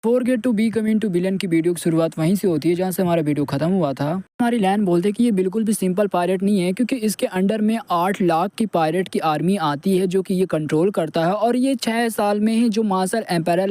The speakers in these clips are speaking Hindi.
Forget to be coming to billion की वीडियो की शुरुआत वहीं से होती है जहां से हमारा वीडियो खत्म हुआ था। हमारी लैन बोलते हैं कि ये बिल्कुल भी सिंपल पायरेट नहीं है, क्योंकि इसके अंडर में 8 लाख की पायरेट की आर्मी आती है जो कि ये कंट्रोल करता है। और ये 6 साल में ही जो मार्शल एम्पायर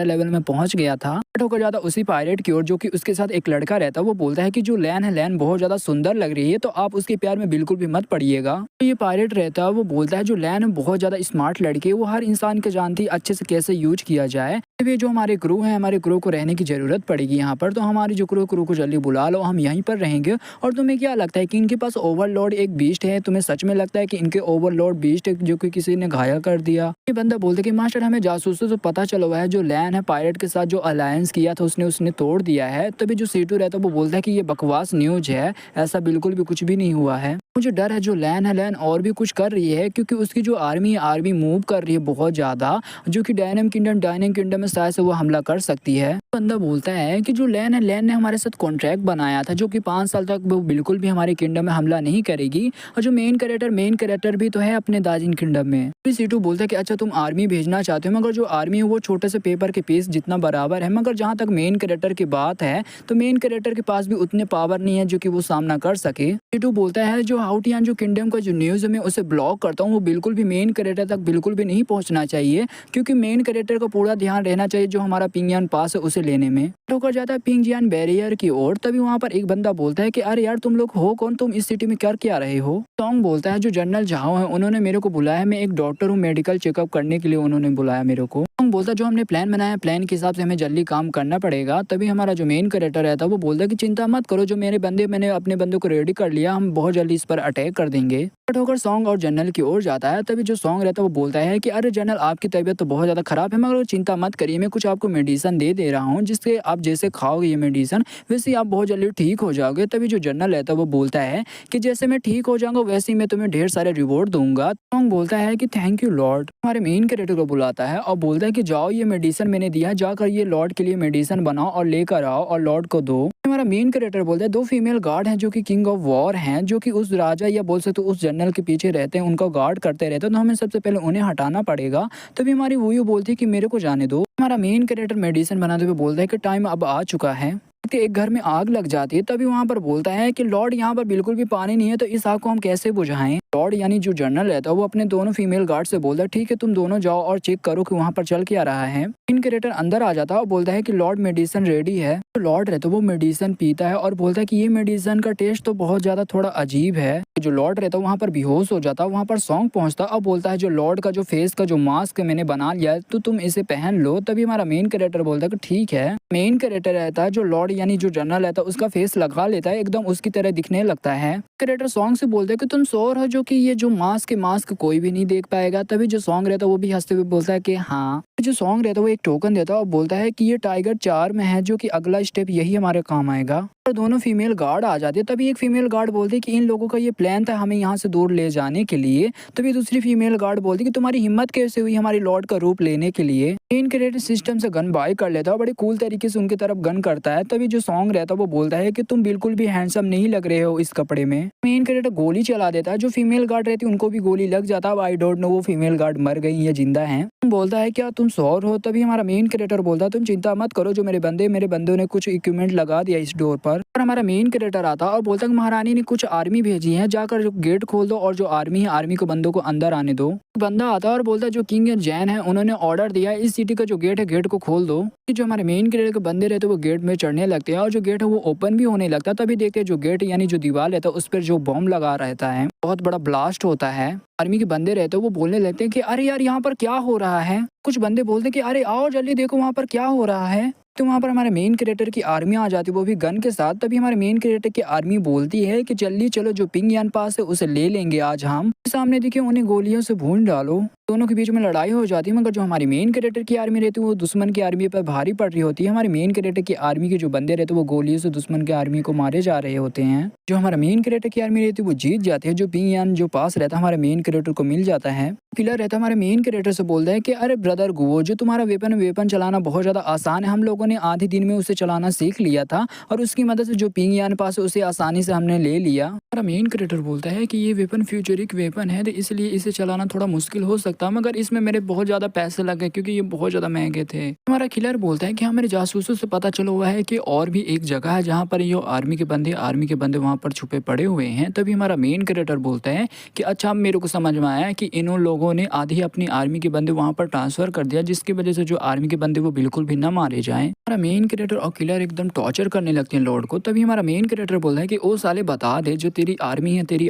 लेवल में पहुंच गया था। होकर जाता उसी पायरेट की ओर, जो कि उसके साथ एक लड़का रहता है। वो बोलता है कि जो लैन है, लैन बहुत ज्यादा सुंदर लग रही है, तो आप उसके प्यार में बिल्कुल भी मत पड़िएगा। तो ये पायरेट रहता है, वो बोलता है जो लैन है बहुत ज्यादा स्मार्ट लड़की है, वो हर इंसान के जानती है अच्छे से कैसे यूज किया जाए। ये जो हमारे क्रू है, हमारे क्रू को रहने की जरूरत पड़ेगी यहाँ पर, तो हमारी जो क्रू को जल्दी बुला लो, हम यहीं पर रहेंगे। और तुम्हें क्या लगता है कि इनके पास ओवरलॉर्ड एक बीस्ट है? तुम्हें सच में लगता है कि इनके ओवरलॉर्ड बीस्ट है जो कि किसी ने घायल कर दिया? ये बंदा बोलते कि मास्टर हमें जासूसों से पता चला हुआ है जो लैन है पायरेट के साथ जो अलायंस किया था उसने तोड़ दिया है। तभी जो सीटू रहता है वो बोलता है कि ये बकवास न्यूज है, ऐसा बिल्कुल भी कुछ भी नहीं हुआ है। मुझे डर है जो लैन है, लैन और भी कुछ कर रही है, क्योंकि उसकी जो आर्मी मूव कर रही है बहुत ज्यादा, जो कि डायनेमिक किंगडम में शायद से वो हमला कर सकती है। बंदा बोलता है कि जो लैन है, लैन ने हमारे साथ कॉन्ट्रैक्ट बनाया था जो कि 5 साल तक वो बिल्कुल भी हमारे किंगडम में हमला नहीं करेगी। और जो मेन कैरेक्टर भी तो है अपने दाजिन किंगडम में। फिर सीटू बोलता है कि अच्छा तुम आर्मी भेजना चाहते हो, मगर जो आर्मी है वो छोटे से पेपर के पीस जितना बराबर है। मगर जहाँ तक मेन कैरेक्टर की बात है, तो मेन कैरेक्टर के पास भी उतने पावर नहीं है जो कि वो सामना कर सके। सीटू बोलता है जो हाउटियान जो किंगडम का जो न्यूज है मैं उसे ब्लॉक करता हूँ, वो बिल्कुल भी मेन कैरेक्टर तक बिल्कुल भी नहीं पहुंचना चाहिए, क्योंकि मेन कैरेक्टर का पूरा ध्यान रहना चाहिए जो हमारा पिंगयान पास है उसे लेने में। होकर जाता है पिंगयान बैरियर की ओर। तभी वहाँ पर एक बंदा बोलता है कि अरे यार तुम लोग हो कौन, तुम इस सिटी में कर क्या रहे हो? सॉन्ग बोलता है जो जनरल झाओ है उन्होंने मेरे को बुलाया, मैं एक डॉक्टर हूँ, मेडिकल चेकअप करने के लिए उन्होंने बुलाया मेरे को। सॉन्ग बोलता है जो हमने प्लान बनाया, प्लान के हिसाब से हमें जल्दी काम करना पड़ेगा। तभी हमारा जो मेन कैरेक्टर रहता है वो बोलता है कि चिंता मत करो, जो मैंने अपने बंदे को रेडी कर लिया, हम बहुत जल्दी इस पर अटैक कर देंगे। होकर सॉन्ग और जनरल की ओर जाता है। तभी जो सॉन्ग रहता है वो बोलता है कि अरे जनरल आपकी तबीयत तो बहुत ज़्यादा खराब है, मगर चिंता मत करिए, मैं कुछ आपको मेडिसिन दे रहा हूँ, जिससे आप जैसे खाओगे ये मेडिसिन वैसे ही आप बहुत जल्दी ठीक हो जाओगे। तभी जो जनरल रहता है वो बोलता है कि जैसे मैं ठीक हो जाऊंगा वैसे ही मैं तुम्हें ढेर सारे रिवॉर्ड दूंगा। सॉन्ग बोलता है कि थैंक यू लॉर्ड। हमारे मेन कैरेक्टर को बुलाता है और बोलता है कि जाओ ये मेडिसिन मैंने दिया, जाकर ये लॉर्ड के लिए मेडिसिन बनाओ और लेकर आओ और लॉर्ड को दो। हमारा मेन कैरेक्टर बोलता है 2 फीमेल गार्ड हैं जो कि किंग ऑफ वॉर हैं, जो कि उस राजा या बोल सकते उस जनरल के पीछे रहते हैं, उनको गार्ड करते रहते हैं, तो हमें सबसे पहले उन्हें हटाना पड़ेगा। तभी हमारी वो बोलती है कि मेरे को जाने दो। हमारा मेन कैरेक्टर मेडिसिन बनाते हुए बोलता है कि टाइम अब आ चुका है। कि एक घर में आग लग जाती है। तभी वहाँ पर बोलता है कि लॉर्ड यहाँ पर बिल्कुल भी पानी नहीं है, तो इस आग को हम कैसे बुझाएं? लॉर्ड यानी जो जनरल रहता है वो अपने दोनों फीमेल गार्ड से बोलता है ठीक है तुम दोनों जाओ और चेक करो कि वहाँ पर चल क्या रहा है। इन कैरेक्टर अंदर आ जाता है और बोलता है कि लॉर्ड मेडिसिन रेडी है। तो लॉर्ड रहता है वो मेडिसिन पीता है और बोलता है कि ये मेडिसिन का टेस्ट तो बहुत ज्यादा थोड़ा अजीब है। जो लॉर्ड रहता है वहाँ पर बेहोश हो जाता है। वहाँ पर सॉन्ग पहुंचता और बोलता है जो लॉर्ड का जो फेस का जो मास्क मैंने बना लिया है तो तुम इसे पहन लो। तभी हमारा मेन कैरेक्टर बोलता है कि ठीक है। मेन कैरेक्टर रहता है जो लॉर्ड यानी जो जनरल रहता है उसका फेस लगा लेता है, एकदम उसकी तरह दिखने लगता है। कैरेक्टर सॉन्ग से बोलता है कि तुम श्योर हो जो कि ये जो मास्क कोई भी नहीं देख पाएगा? तभी जो सॉन्ग रहता है वो भी हंसते हुए बोलता है कि हाँ। जो सॉन्ग रहता है वो एक टोकन देता है और बोलता है कि ये टाइगर 4 में है, जो कि अगला स्टेप यही हमारे काम आएगा। और दोनों फीमेल गार्ड आ जाती है। तभी एक फीमेल गार्ड बोलती है कि इन लोगों का ये प्लान था हमें यहाँ से दूर ले जाने के लिए। तभी दूसरी फीमेल गार्ड बोलती है कि तुम्हारी हिम्मत कैसे हुई हमारी लॉर्ड का रूप लेने के लिए? मेन कैरेक्टर सिस्टम से गन बाय कर लेता है और बड़ी कूल तरीके से उनकी तरफ गन करता है। तभी जो सॉन्ग रहता है वो बोलता है कि तुम बिल्कुल भी हैंडसम नहीं लग रहे हो इस कपड़े में। मेन कैरेक्टर गोली चला देता है। जो फीमेल गार्ड रहती है उनको भी गोली लग जाता है। आई डोंट नो वो फीमेल गार्ड मर गई या जिंदा है। बोलता है क्या तुम श्योर हो? तभी हमारा मेन कैरेक्टर बोलता है तुम चिंता मत करो, जो मेरे बंदों ने कुछ इक्विपमेंट लगा दिया इस डोर पर। और हमारा मेन कैरेक्टर आता और बोलता है महारानी ने कुछ आर्मी भेजी है, जाकर जो गेट खोल दो और जो आर्मी है आर्मी को बंदों को अंदर आने दो। बंदा आता है और बोलता है जो किंग जैन है उन्होंने ऑर्डर दिया इस सिटी का जो गेट है गेट को खोल दो। जो हमारे मेन कैरेक्टर के बंदे रहते हैं वो गेट में चढ़ने लगते हैं और जो गेट है वो ओपन भी होने लगता है। तभी देखते हैं जो गेट यानी जो दीवार रहता है उस पर जो बॉम्ब लगा रहता है, बहुत बड़ा ब्लास्ट होता है। आर्मी के बंदे रहते हैं वो बोलने लगते हैं कि अरे यार यहाँ पर क्या हो रहा है? कुछ बंदे बोलते हैं कि अरे आओ जल्दी देखो वहाँ पर क्या हो रहा है। तो वहाँ पर हमारे मेन कैरेक्टर की आर्मी आ जाती है, वो भी गन के साथ। तभी हमारे मेन कैरेक्टर की आर्मी बोलती है कि जल्दी चलो जो पिंगयान पास है उसे ले लेंगे आज हम। सामने देखिए उन्हें गोलियों से भून डालो। दोनों के बीच में लड़ाई हो जाती है, मगर जो हमारी मेन कैरेक्टर की आर्मी रहती है वो दुश्मन की आर्मी पर भारी पड़ रही होती है। हमारे मेन कैरेक्टर की आर्मी के जो बंदे रहते हैं वो गोलियों से दुश्मन की आर्मी को मारे जा रहे होते हैं। जो हमारा मेन कैरेक्टर की आर्मी रहती है वो जीत जाती है। जो पिंगयान जो पास रहता है हमारे मेन कैरेक्टर को मिल जाता है। किलर रहता है हमारे मेन कैरेक्टर से बोलता है कि अरे ब्रदर गुओ, जो तुम्हारा वेपन चलाना बहुत ज्यादा आसान है, हम लोगों लोगों ने आधे दिन में उसे चलाना सीख लिया था और उसकी मदद से जो पिंग यान पास है उसे आसानी से हमने ले लिया। हमारा मेन क्रिएटर बोलता है कि ये वेपन फ्यूचरिक वेपन है, तो इसलिए इसे चलाना थोड़ा मुश्किल हो सकता है, मगर इसमें मेरे बहुत ज़्यादा पैसे लगे क्योंकि ये बहुत ज़्यादा महंगे थे। हमारा किलर बोलता है कि हमारे जासूसों से पता चला हुआ है कि और भी एक जगह है जहाँ पर ये आर्मी के बंदे वहाँ पर छुपे पड़े हुए हैं। तभी हमारा मेन क्रिएटर बोलता है कि अच्छा, अब मेरे को समझ में आया कि इन लोगों ने आधी अपनी आर्मी के बंदे वहाँ पर ट्रांसफर कर दिया, जिसकी वजह से जो आर्मी के बंदे वो बिल्कुल भी न मारे जाएं। हमारा मेन क्रिएटर और किलर एकदम टॉर्चर करने लगते हैं लॉर्ड को। तभी हमारा मेन क्रिएटर बोलता है कि ओ साले, बता दे जो तेरी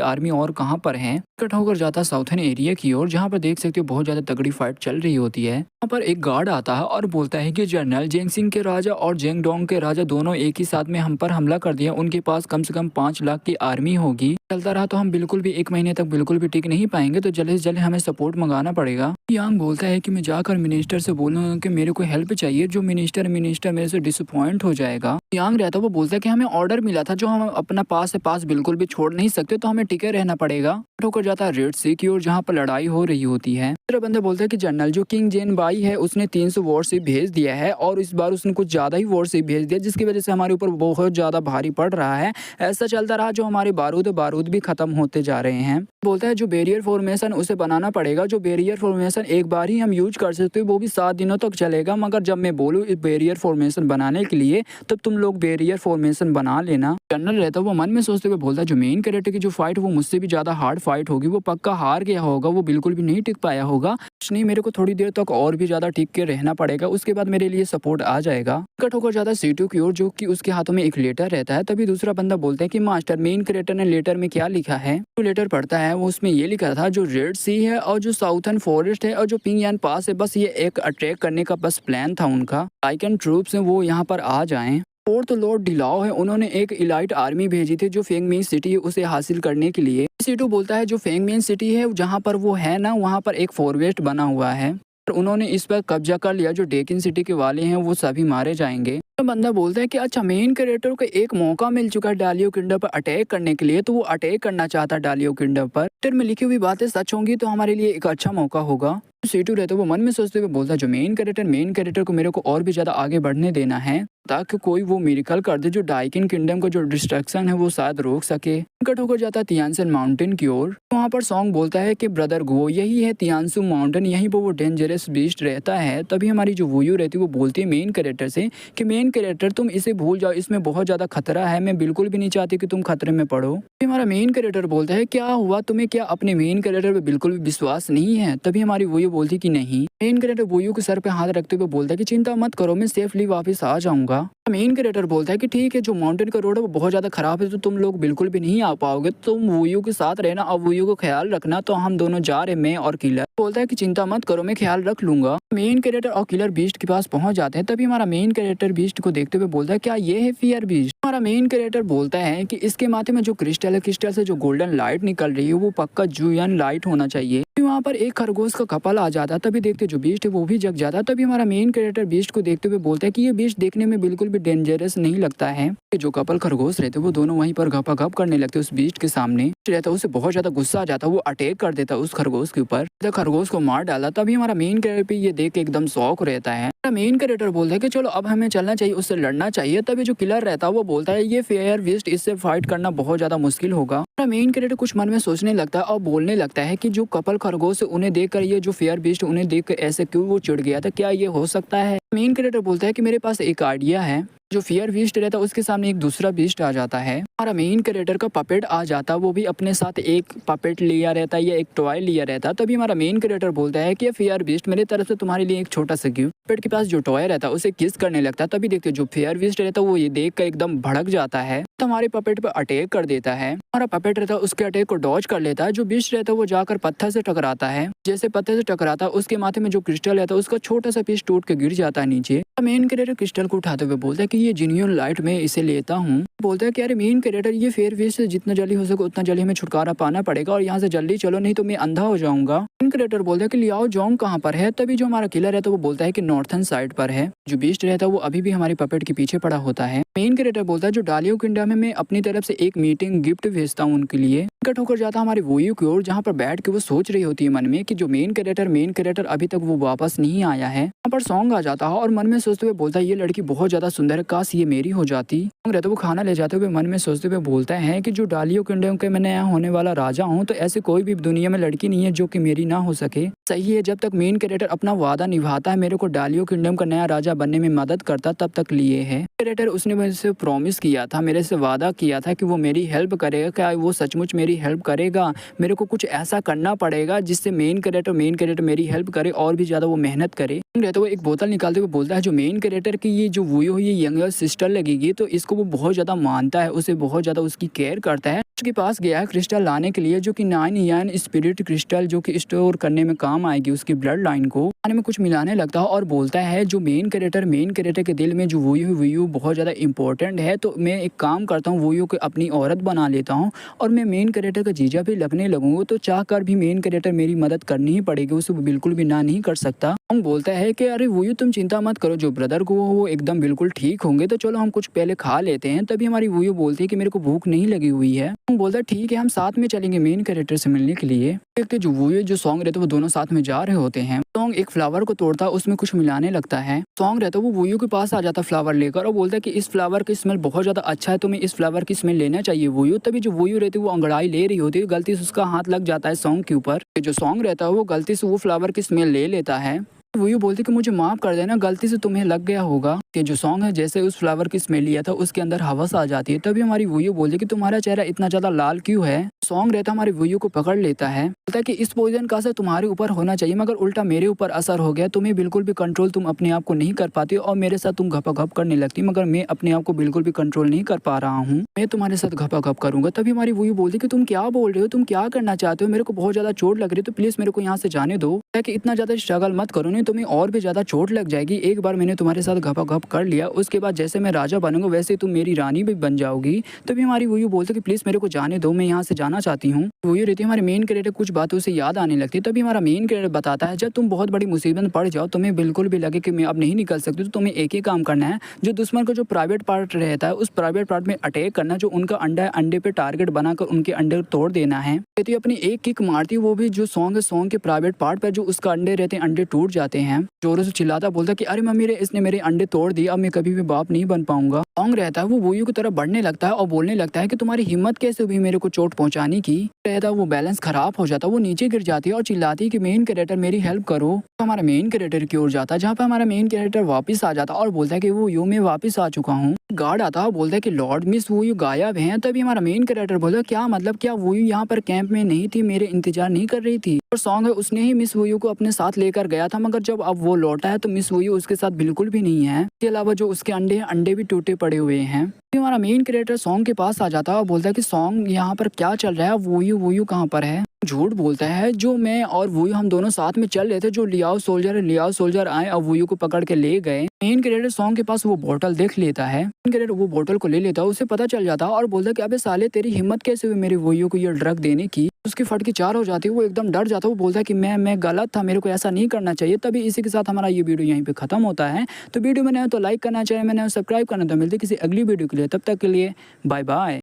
आर्मी और कहाँ पर है। कट होकर जाता साउथर्न एरिया की ओर, जहाँ पर देख सकते हो बहुत ज्यादा तगड़ी फाइट चल रही होती है। वहाँ पर एक गार्ड आता है और बोलता है कि जनरल जेंगसिंग के राजा और जेंगडोंग के राजा दोनों एक ही साथ में हम पर हमला कर दिया। उनके पास कम से कम 5 लाख की आर्मी होगी। चलता रहा तो हम बिल्कुल भी 1 महीने तक बिल्कुल भी टिक नहीं पाएंगे, तो जल्द से जल्द हमें सपोर्ट मंगाना पड़ेगा। यांग बोलता है कि मैं जाकर मिनिस्टर से बोलूंगा कि मेरे को हेल्प चाहिए। जो मिनिस्टर मेरे से डिसअपॉइंट हो जाएगा। यांग रहता वो बोलता है कि हमें ऑर्डर मिला था जो हम अपना पास से पास बिल्कुल भी छोड़ नहीं सकते, तो हमें टिके रहना पड़ेगा। होकर जाता है रेड सी की ओर, जहाँ पर लड़ाई हो रही होती है। दूसरा बंदा बोलता है कि जनरल जो किंग जेन बाई है उसने 300 वॉरशिप भेज दिया है और इस बार उसने कुछ ज्यादा ही वॉरशिप भेज दिया, जिसकी वजह से हमारे ऊपर बहुत ज्यादा भारी पड़ रहा है। ऐसा चलता रहा जो हमारे बारूद भी खत्म होते जा रहे हैं। बोलता है जो बैरियर फॉर्मेशन उसे बनाना पड़ेगा। जो बैरियर फॉर्मेशन एक बार ही हम यूज कर सकते हो, वो भी 7 दिनों तक चलेगा, मगर जब मैं बोलूँ इस बैरियर फॉर्मेशन बनाने के लिए तब तुम लोग बैरियर फॉर्मेशन बना लेना। जनरल रहता वो मन में सोचते हुए बोलता है जो मेन कैरेक्टर की जो फाइट वो मुझसे भी ज्यादा हार्ड फाइट होगी, वो पक्का हार गया होगा, वो बिल्कुल भी नहीं टिक पाया होगा। कुछ नहीं, मेरे को थोड़ी देर तक और भी ज्यादा टिक के रहना पड़ेगा, उसके बाद मेरे लिए सपोर्ट आ जाएगा। कट होकर जाता C2 की ओर, जो कि उसके हाथों में एक लेटर रहता है। तभी दूसरा बंदा बोलता है कि मास्टर, मेन कैरेक्टर ने लेटर में क्या लिखा है। जो लेटर पढ़ता है वो उसमें ये लिखा था जो रेड सी है और जो साउथर्न फॉरेस्ट है और जो पिंग यान पास है, बस ये एक अटैक करने का बस प्लान था उनका। टाइकन ट्रूप्स हैं वो यहाँ पर आ जाएं। और तो लॉर्ड डिलाओ है, उन्होंने एक इलाइट आर्मी भेजी थी जो फेंगमेन सिटी है उसे हासिल करने के लिए। C2 बोलता है जो फेंगमेन सिटी है जहाँ पर वो है ना, वहाँ पर एक फोर्ट बना हुआ है, उन्होंने इस पर कब्जा कर लिया। जो डेकिन सिटी के वाले हैं वो सभी मारे जाएंगे। तो बंदा बोलता है कि अच्छा, मेन कैरेक्टर को एक मौका मिल चुका है डालियो किंगडम पर अटैक करने के लिए, तो वो अटैक करना चाहता है डालियो किंगडम पर। लेटर में लिखी हुई बातें सच होंगी तो हमारे लिए एक अच्छा मौका होगा। C2 रहता है वो मन में सोचते हुए बोलता है जो मेन कैरेक्टर को मेरे को और भी ज्यादा आगे बढ़ने देना है, ताकि कोई वो मिरेकल कर दे जो डाइकिन किंगडम का जो डिस्ट्रक्शन है वो शायद रोक सके। कट होकर जाता है तियानसन माउंटेन की ओर। वहाँ पर सॉन्ग बोलता है कि ब्रदर गो, यही है तियानसु माउंटेन, यहीं पर वो डेंजरस बीस्ट रहता है। तभी हमारी जो वूयू रहती है वो बोलती है मेन कैरेक्टर से कि मेन कैरेक्टर तुम इसे भूल जाओ, इसमें बहुत ज्यादा खतरा है, मैं बिल्कुल भी नहीं चाहती कि तुम खतरे में पड़ो। हमारा मेन कैरेक्टर बोलता है क्या हुआ, तुम्हें क्या अपने मेन कैरेक्टर पे बिल्कुल भी विश्वास नहीं है। तभी हमारी वूयू बोलती कि नहीं। मेन कैरेक्टर वूयू के सर पे हाथ रखते हुए बोलता है कि चिंता मत करो, मैं सेफली वापस आ जाऊंगा। मेन कैरेक्टर बोलता है कि ठीक है, जो माउंटेन का रोड है वो बहुत ज्यादा खराब है, तो तुम लोग बिल्कुल भी नहीं आ पाओगे, तुम वूयू के साथ रहना और वूयू को ख्याल रखना। तो हम दोनों जा रहे, मैं और किलर। बोलता है कि चिंता मत करो, मैं ख्याल रख लूंगा। मेन कैरेक्टर और किलर बीस्ट के पास पहुंच जाते हैं। तभी हमारा मेन कैरेक्टर बीस्ट को देखते हुए बोलता है क्या ये है फियर बीस्ट। हमारा मेन कैरेक्टर बोलता है कि इसके माथे में जो क्रिस्टल है, क्रिस्टल से जो गोल्डन लाइट निकल रही है वो पक्का जुयन लाइट होना चाहिए। वहाँ पर एक खरगोश का कपल आ जाता है। तभी देखते जो बीस्ट है वो भी जग जाता है। तभी हमारा मेन कैरेक्टर बीस्ट को देखते हुए बोलता है कि ये बीस्ट देखने में बिल्कुल भी डेंजरस नहीं लगता है। जो कपल खरगोश रहते वो दोनों वहीं पर घपाघप करने लगते उस बीस्ट के सामने रहता, उसे बहुत ज्यादा गुस्सा आ जाता, वो अटैक कर देता उस खरगोश के ऊपर, खरगोश को मार डाला। तभी हमारा मेन कैरेक्टर ये देख के एकदम शौक रहता है। मेन कैरेक्टर बोलता है कि चलो अब हमें चलना चाहिए, उससे लड़ना चाहिए। तभी जो किलर रहता है वो बोलता है ये फेयर बीस्ट, इससे फाइट करना बहुत ज्यादा मुश्किल होगा। मेन कैरेक्टर कुछ मन में सोचने लगता है और बोलने लगता है कि जो कपल खरगोश उन्हें देखकर ये जो फेयर बीस्ट उन्हें देखकर ऐसे क्यों वो चिढ़ गया था, क्या ये हो सकता है। मेन कैरेक्टर बोलता है कि मेरे पास एक आइडिया है। जो फियर बीस्ट रहता है उसके सामने एक दूसरा बीस्ट आ जाता है। हमारा मेन कैरेक्टर का पपेट आ जाता है, वो भी अपने साथ एक पपेट लिया रहता है या एक टॉय लिया रहता है। तभी हमारा मेन कैरेक्टर बोलता है कि फियर बीस्ट मेरे तरफ से तुम्हारे लिए एक छोटा सा गिफ्ट। पपेट के पास जो टॉय रहता है उसे किस करने लगता है। तभी देखते जो फियर बीस्ट रहता है वो ये देख कर एकदम भड़क जाता है, तो हमारे पपेट पर अटैक कर देता है। हमारा पपेट रहता है उसके अटैक को डॉज कर लेता है। जो बीस्ट रहता है वो जाकर पत्थर से टकराता है। जैसे पत्थर से टकराता है उसके माथे में जो क्रिस्टल रहता है उसका छोटा सा पीस टूट के गिर जाता है नीचे। मेन कैरेक्टर क्रिस्टल को उठाते हुए बोलता है कि ये जिनियन लाइट में इसे लेता हूँ। बोलता है कि अरे मेन कैरेक्टर ये फेयर बीस्ट से जितना जल्दी हो सके उतना जल्दी हमें छुटकारा पाना पड़ेगा और यहाँ से जल्दी चलो, नहीं तो मैं अंधा हो जाऊंगा। मेन कैरेक्टर बोलता है कि लियाओ जोंग कहाँ पर है। तभी जो हमारा किलर रहता है वो बोलता है कि नॉर्थन साइड पर है। जो बीस्ट रहता है वो अभी भी हमारे पपेट के पीछे पड़ा होता है। मेन क्रिएटर बोलता है जो डालियो किंगडम है मैं अपनी तरफ से एक मीटिंग गिफ्ट भेजता हूँ उनके लिए। कट होकर जाता है हमारी वोयू की ओर, जहाँ पर बैठ के वो सोच रही होती है मन में कि जो मेन कैरेक्टर अभी तक वो वापस नहीं आया है। यहाँ पर सॉन्ग आ जाता है और मन में सोचते हुए बोलता है ये लड़की बहुत ज्यादा सुंदर है, काश ये मेरी हो जाती। सॉन्ग रहता है वो खाना ले जाते हुए मन में सोचते हुए बोलता है कि जो डालियो किंगडम के मैं नया होने वाला राजा हूँ, तो ऐसे कोई भी दुनिया में लड़की नहीं है जो कि मेरी ना हो सके। सही है, जब तक मेन कैरेक्टर अपना वादा निभाता है मेरे को डालियो किंगडम का नया राजा बनने में मदद करता तब तक लिए है। कैरेक्टर उसने मेरे से प्रॉमिस किया था, मेरे से वादा किया था कि वो मेरी हेल्प करेगा। क्या वो सचमुच मेरी हेल्प करेगा? मेरे को कुछ ऐसा करना पड़ेगा जिससे मेन कैरेक्टर मेरी हेल्प करे और भी ज्यादा वो मेहनत करे। रहता वो एक बोतल निकालते हुए बोलता है जो मेन कैरेक्टर की ये जो वोयो ये यंगर सिस्टर लगेगी, तो इसको वो बहुत ज्यादा मानता है, उसे बहुत ज्यादा उसकी केयर करता है। उसके पास गया है क्रिस्टल लाने के लिए, जो कि 9 यान स्पिरिट क्रिस्टल जो कि स्टोर करने में काम आएगी उसकी ब्लड लाइन को। खाने में कुछ मिलाने लगता है और बोलता है जो मेन कैरेक्टर के दिल में जो वोयो बहुत ज्यादा इंपॉर्टेंट है, तो मैं एक काम करता हूँ वोयो को अपनी औरत बना लेता हूँ और मैं मेन कैरेक्टर का जीजा भी लगने लगूंगा, तो चाह कर भी मेन कैरेक्टर मेरी मदद करनी ही पड़ेगी, उसे वो बिल्कुल भी ना नहीं कर सकता। हम बोलता है कि अरे वोयो तुम चिंता मत करो, जो ब्रदर को वो एकदम बिल्कुल ठीक होंगे, तो चलो हम कुछ पहले खा लेते हैं। तभी हमारी वोयो बोलती है कि मेरे को भूख नहीं लगी हुई है। हम बोलता है ठीक है हम साथ में चलेंगे मेन कैरेक्टर से मिलने के लिए। देखते जो वोयो जो सॉन्ग रहते वो दोनों साथ में जा रहे होते हैं। सॉन्ग एक फ्लावर को तोड़ता है, उसमें कुछ मिलाने लगता है। सॉन्ग रहता है वो वोयो के पास आ जाता है फ्लावर लेकर और बोलता है कि इस फ्लावर की स्मेल बहुत ज्यादा अच्छा है, तुम्हें इस फ्लावर की स्मेल लेना चाहिए वोयो। तभी जो वोयो रहती है वो अंगड़ाई ले रही होती है, गलती से उसका हाथ लग जाता है सॉन्ग के ऊपर। जो सॉन्ग रहता है वो गलती से वो फ्लावर की स्मेल ले लेता है। वोयो बोलती कि मुझे माफ कर देना, गलती से तुम्हें लग गया होगा। कि जो सॉन्ग है जैसे उस फ्लावर की स्मेल लिया था उसके अंदर हवस आ जाती है। तभी हमारी वोयो बोलती कि तुम्हारा चेहरा इतना ज्यादा लाल क्यों है। सॉन्ग रहता हमारी वोयो को पकड़ लेता है, बोलता है कि इस पोइजन का असर तुम्हारे ऊपर होना चाहिए मगर उल्टा मेरे ऊपर असर हो गया, तुम्हें बिल्कुल भी कंट्रोल तुम अपने आप को नहीं कर पाती और मेरे साथ तुम घपाघप करने लगती, मगर मैं अपने आप को बिल्कुल भी कंट्रोल नहीं कर पा रहा हूँ, मैं तुम्हारे साथ घपाघप करूंगा। तभी हमारी वोयो बोलती कि तुम क्या बोल रहे हो, तुम क्या करना चाहते हो, मेरे को बहुत ज्यादा चोट लग रही है, तो प्लीज मेरे को यहाँ से जाने दो। कि इतना ज्यादा स्ट्रगल मत करो, नहीं तुम्हें और भी ज्यादा चोट लग जाएगी। एक बार मैंने तुम्हारे साथ घपाघप कर लिया, उसके बाद जैसे मैं राजा बनूंगा वैसे तुम मेरी रानी भी बन जाओगी। तभी हमारी वोयो बोलते कि प्लीज मेरे को जाने दो, मैं यहाँ से जाना चाहती हूँ। वोयो रहती है हमारे मेन कैरेक्टर कुछ बातों से याद आने लगती है। तभी हमारा मेन कैरेक्टर बताता है जब तुम बहुत बड़ी मुसीबत में पड़ जाओ, तुम्हें बिल्कुल भी लगे कि मैं अब नहीं निकल सकती, तो तुम्हें एक ही काम करना है, जो दुश्मन का जो प्राइवेट पार्ट रहता है उस प्राइवेट पार्ट में अटैक करना, जो उनका अंडा है अंडे पे टारगेट बनाकर उनके अंडे तोड़ देना है। कहती है अपनी एक किक मारती है, वो भी जो सॉन्ग है सॉन्ग के प्राइवेट पार्ट पर जो उसका अंडे रहते हैं अंडे टूट जाते हैं। जोरों से चिल्लाता बोलता कि अरे मम्मी रे इसने मेरे अंडे तोड़ दिए, अब मैं कभी भी बाप नहीं बन पाऊंगा। सॉन्ग रहता है वो वोयो की तरफ बढ़ने लगता है और बोलने लगता है कि तुम्हारी हिम्मत कैसे हुई मेरे को चोट पहुंचाने की। रहता है वो बैलेंस खराब हो जाता है, वो नीचे गिर जाती है और चिल्लाती है कि मेन कैरेक्टर मेरी हेल्प करो। तो हमारा मेन कैरेक्टर की ओर जाता है, जहाँ पे हमारा मेन कैरेक्टर वापस आ जाता है और बोलता है कि वो यो मैं वापस आ चुका हूँ। गार्ड आता है बोलता है कि लॉर्ड मिस वोयो गायब है। तभी हमारा मेन कैरेक्टर बोलता क्या मतलब, क्या वोयो यहाँ पर कैंप में नहीं थी, मेरे इंतजार नहीं कर रही थी। और सॉन्ग है उसने ही मिस वोयो को अपने साथ लेकर गया था, मगर जब अब वो लौटा है तो मिस वोयो उसके साथ बिल्कुल भी नहीं है। इसके अलावा जो उसके अंडे हैं अंडे भी टूटे पड़े हुए हैं। हमारा मेन कैरेक्टर सॉन्ग के पास आ जाता है और बोलता है कि सॉन्ग यहाँ पर क्या चल रहा है, वोयो कहाँ पर है। झूठ बोलता है, जो मैं और वोयो हम दोनों साथ में चल रहे थे, जो लियाओ सोल्जर आए और वोयो को पकड़ के ले गए। मेन कैरेक्टर सॉन्ग के पास वो बोतल देख लेता है, मेन कैरेक्टर वो बोतल को ले लेता है, उसे पता चल जाता है और बोलता है कि अबे साले तेरी हिम्मत कैसे हुई मेरे वोयो को ये ड्रग देने की। उसकी फटकी चार हो जाती है, वो एकदम डर जाता है, वो बोलता है कि मैं गलत था, मेरे को ऐसा नहीं करना चाहिए। तभी इसी के साथ हमारा ये वीडियो यहीं पे खत्म होता है। तो वीडियो में नया तो लाइक करना चाहिए, मैंने सब्सक्राइब करना, तो मिलते किसी अगली वीडियो के लिए, तब तक के लिए बाय बाय।